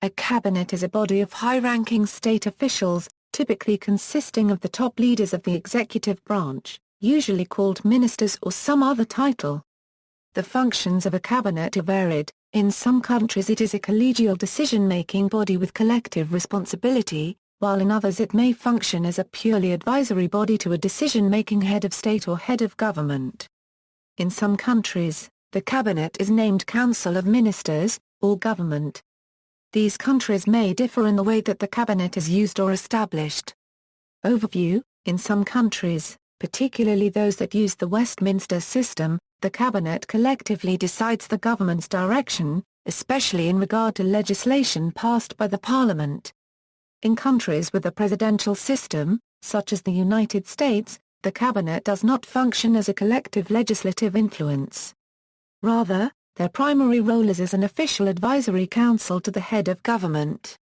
A cabinet is a body of high-ranking state officials, typically consisting of the top leaders of the executive branch, usually called ministers or some other title. The functions of a cabinet are varied. In some countries it is a collegial decision-making body with collective responsibility, while in others it may function as a purely advisory body to a decision-making head of state or head of government. In some countries, the cabinet is named Council of Ministers, or government. These countries may differ in the way that the cabinet is used or established. Overview: in some countries, particularly those that use the Westminster system, the cabinet collectively decides the government's direction, especially in regard to legislation passed by the parliament. In countries with a presidential system, such as the United States, the cabinet does not function as a collective legislative influence. Rather, their primary role is as an official advisory council to the head of government.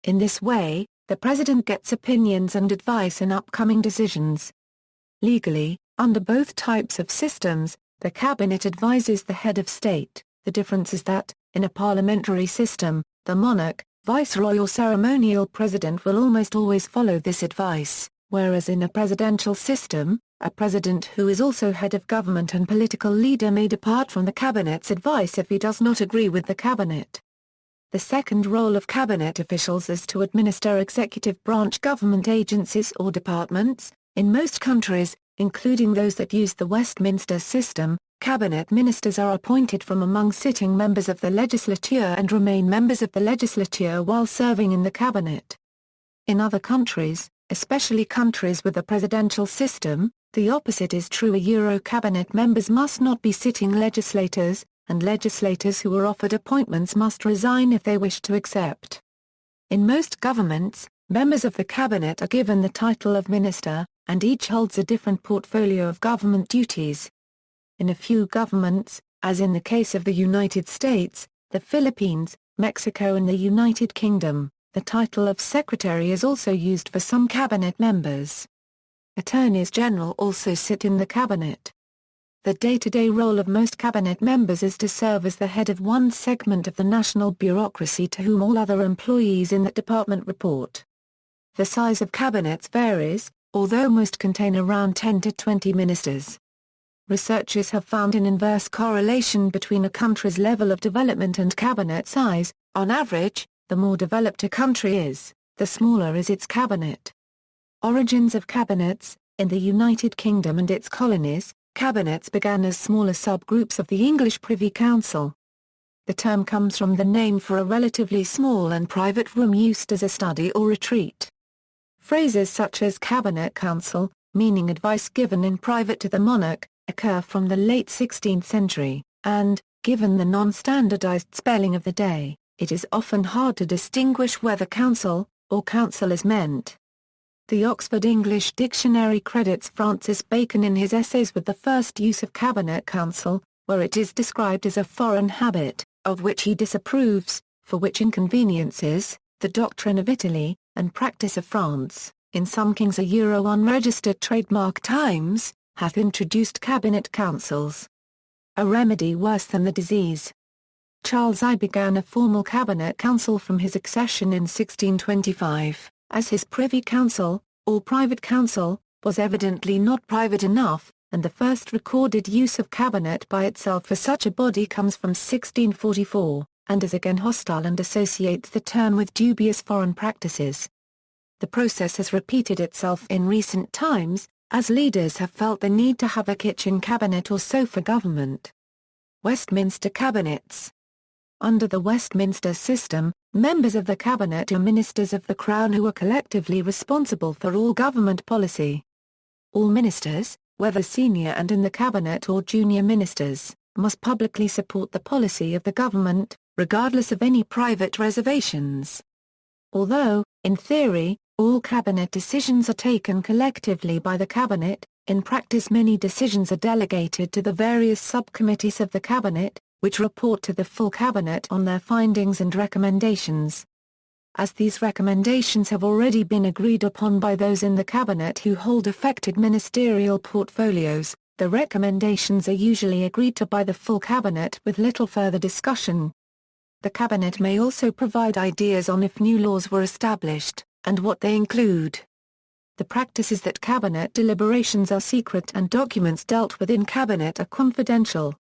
In this way, the president gets opinions and advice in upcoming decisions. Legally, under both types of systems, the cabinet advises the head of state. The difference is that, in a parliamentary system, the monarch, viceroy or ceremonial president will almost always follow this advice, whereas in a presidential system, a president who is also head of government and political leader may depart from the cabinet's advice if he does not agree with the cabinet. The second role of cabinet officials is to administer executive branch government agencies or departments. In most countries, including those that use the Westminster system, cabinet ministers are appointed from among sitting members of the legislature and remain members of the legislature while serving in the cabinet. In other countries, especially countries with a presidential system, the opposite is true. Cabinet members must not be sitting legislators, and legislators who are offered appointments must resign if they wish to accept. In most governments, members of the cabinet are given the title of minister, and each holds a different portfolio of government duties. In a few governments, as in the case of the United States, the Philippines, Mexico and the United Kingdom, the title of secretary is also used for some cabinet members. Attorneys general also sit in the cabinet. The day-to-day role of most cabinet members is to serve as the head of one segment of the national bureaucracy to whom all other employees in that department report. The size of cabinets varies, although most contain around 10 to 20 ministers. Researchers have found an inverse correlation between a country's level of development and cabinet size. On average, the more developed a country is, the smaller is its cabinet. Origins of cabinets: in the United Kingdom and its colonies, cabinets began as smaller subgroups of the English Privy Council. The term comes from the name for a relatively small and private room used as a study or retreat. Phrases such as cabinet council, meaning advice given in private to the monarch, occur from the late 16th century, and, given the non-standardized spelling of the day, it is often hard to distinguish whether council, or council is meant. The Oxford English Dictionary credits Francis Bacon in his essays with the first use of cabinet council, where it is described as a foreign habit, of which he disapproves, for which inconveniences, the doctrine of Italy, and practice of France, in some kings unregistered trademark times, hath introduced cabinet councils. A remedy worse than the disease. Charles I began a formal cabinet council from his accession in 1625, as his Privy Council, or private council, was evidently not private enough, and the first recorded use of cabinet by itself for such a body comes from 1644, and is again hostile and associates the term with dubious foreign practices. The process has repeated itself in recent times, as leaders have felt the need to have a kitchen cabinet or so for government. Westminster cabinets. Under the Westminster system, members of the cabinet are ministers of the Crown who are collectively responsible for all government policy. All ministers, whether senior and in the cabinet or junior ministers, must publicly support the policy of the government, regardless of any private reservations. Although, in theory, all cabinet decisions are taken collectively by the cabinet, in practice many decisions are delegated to the various subcommittees of the cabinet, which report to the full cabinet on their findings and recommendations. As these recommendations have already been agreed upon by those in the cabinet who hold affected ministerial portfolios, the recommendations are usually agreed to by the full cabinet with little further discussion. The Cabinet may also provide ideas on if new laws were established, and what they include. The practice is that Cabinet deliberations are secret and documents dealt with in Cabinet are confidential.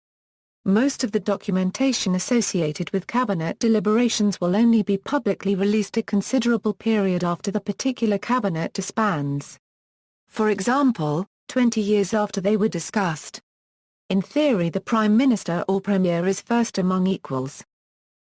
Most of the documentation associated with Cabinet deliberations will only be publicly released a considerable period after the particular Cabinet disbands. For example, 20 years after they were discussed. In theory, the Prime Minister or Premier is first among equals.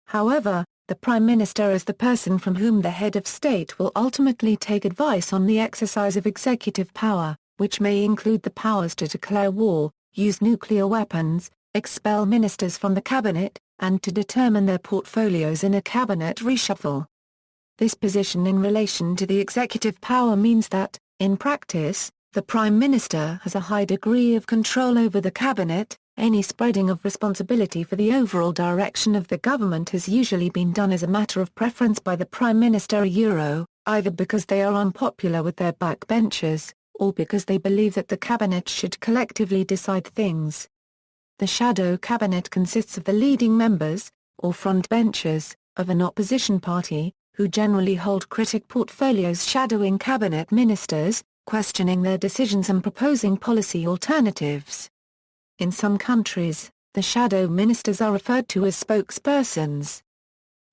However, the Prime Minister is the person from whom the head of state will ultimately take advice on the exercise of executive power, which may include the powers to declare war, use nuclear weapons, expel ministers from the cabinet, and to determine their portfolios in a cabinet reshuffle. This position in relation to the executive power means that, in practice, the Prime Minister has a high degree of control over the cabinet. Any spreading of responsibility for the overall direction of the government has usually been done as a matter of preference by the Prime Minister either because they are unpopular with their backbenchers, or because they believe that the cabinet should collectively decide things. The shadow cabinet consists of the leading members, or frontbenchers, of an opposition party, who generally hold critic portfolios shadowing cabinet ministers, questioning their decisions and proposing policy alternatives. In some countries, the shadow ministers are referred to as spokespersons.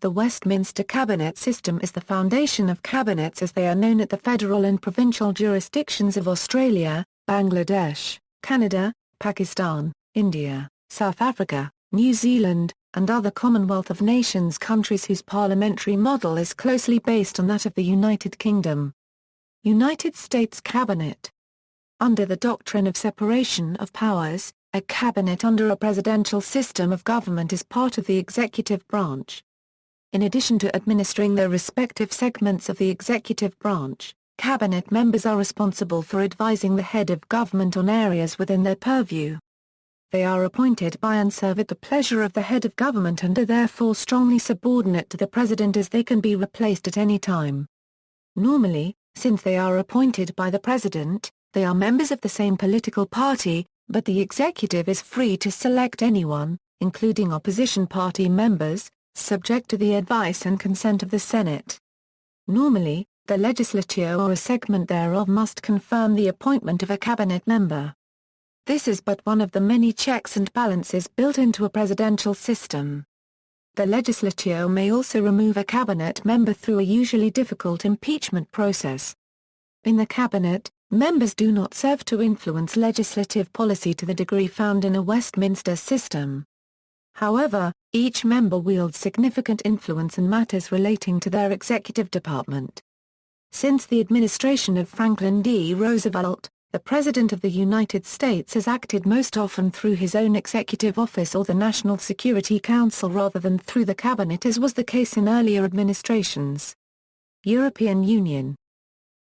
The Westminster cabinet system is the foundation of cabinets as they are known at the federal and provincial jurisdictions of Australia, Bangladesh, Canada, Pakistan, India, South Africa, New Zealand, and other Commonwealth of Nations countries whose parliamentary model is closely based on that of the United Kingdom. United States Cabinet. Under the doctrine of separation of powers, a cabinet under a presidential system of government is part of the executive branch. In addition to administering their respective segments of the executive branch, cabinet members are responsible for advising the head of government on areas within their purview. They are appointed by and serve at the pleasure of the head of government and are therefore strongly subordinate to the president as they can be replaced at any time. Normally, since they are appointed by the president, they are members of the same political party, but the executive is free to select anyone, including opposition party members, subject to the advice and consent of the Senate. Normally, the legislature or a segment thereof must confirm the appointment of a cabinet member. This is but one of the many checks and balances built into a presidential system. The legislature may also remove a cabinet member through a usually difficult impeachment process. In the cabinet, members do not serve to influence legislative policy to the degree found in a Westminster system. However, each member wields significant influence in matters relating to their executive department. Since the administration of Franklin D. Roosevelt, the President of the United States has acted most often through his own executive office or the National Security Council rather than through the cabinet as was the case in earlier administrations. European Union.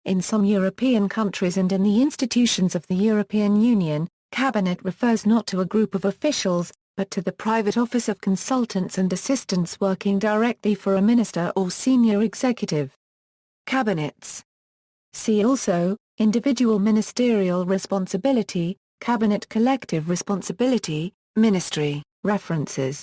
In some European countries and in the institutions of the European Union, cabinet refers not to a group of officials, but to the private office of consultants and assistants working directly for a minister or senior executive. Cabinets. See also, individual ministerial responsibility, cabinet collective responsibility, ministry. References